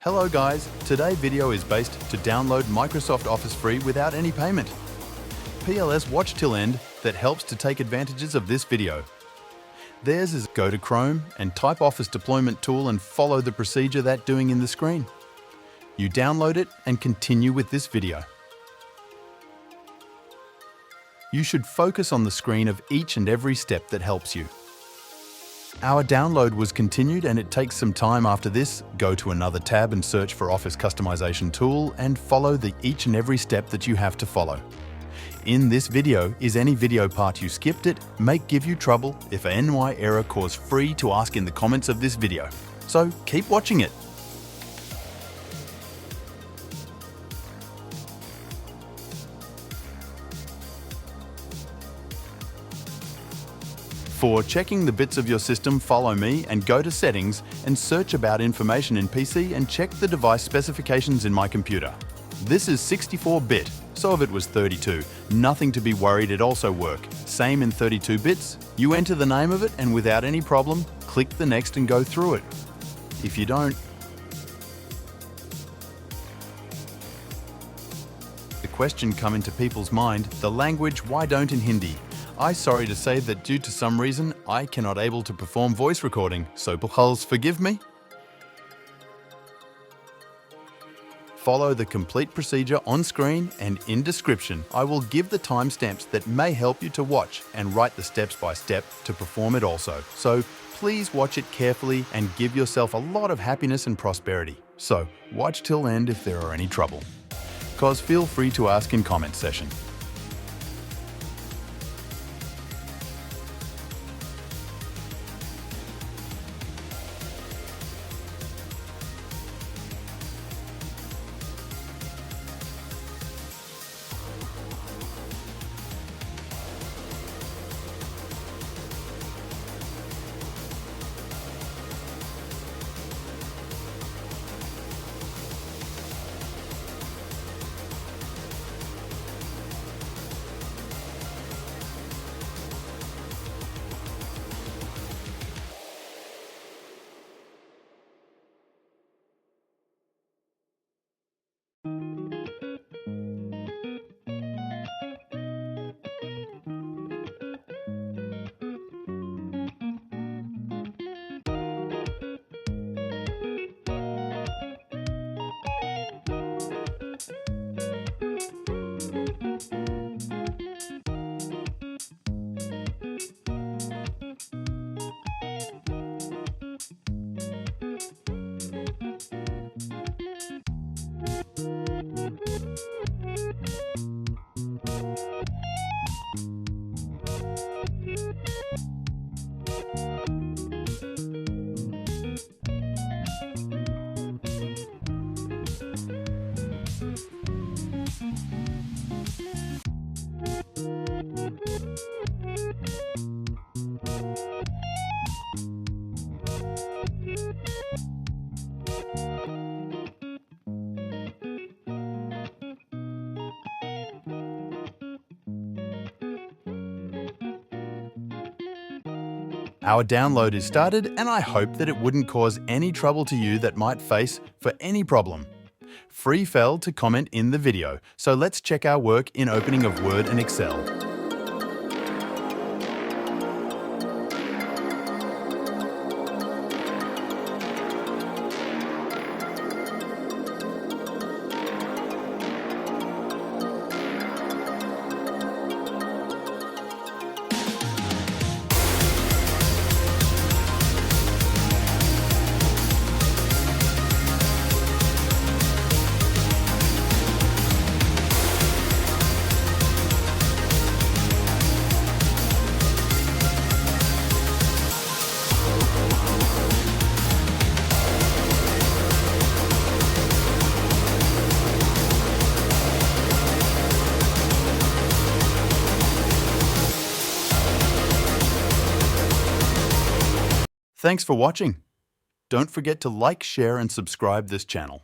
Hello guys, today's video is based to download Microsoft Office free without any payment. PLS watch till end that helps to take advantages of this video. Theirs is go to Chrome and type Office deployment tool and follow the procedure that doing in the screen. You download it and continue with this video. You should focus on the screen of each and every step that helps you. Our download was continued and it takes some time after this. Go to another tab and search for Office Customization Tool and follow each and every step that you have to follow. In this video, is any video part you skipped it, give you trouble, if a NY error cause free to ask in the comments of this video. So keep watching it. For checking the bits of your system, follow me and go to Settings and search about information in PC and check the device specifications in my computer. This is 64-bit, so if it was 32, nothing to be worried, it also work. Same in 32 bits, you enter the name of it and without any problem, click the next and go through it. If you don't, the question come into people's mind, the language why don't in Hindi? I'm sorry to say that due to some reason, I cannot able to perform voice recording, so please forgive me. Follow the complete procedure on screen and in description. I will give the timestamps that may help you to watch and write the steps by step to perform it also. So please watch it carefully and give yourself a lot of happiness and prosperity. So watch till end if there are any trouble. Cause feel free to ask in comment session. Our download is started and I hope that it wouldn't cause any trouble to you that might face for any problem. Free fell to comment in the video, so let's check our work in opening of Word and Excel. Thanks for watching. Don't forget to like, share and subscribe this channel.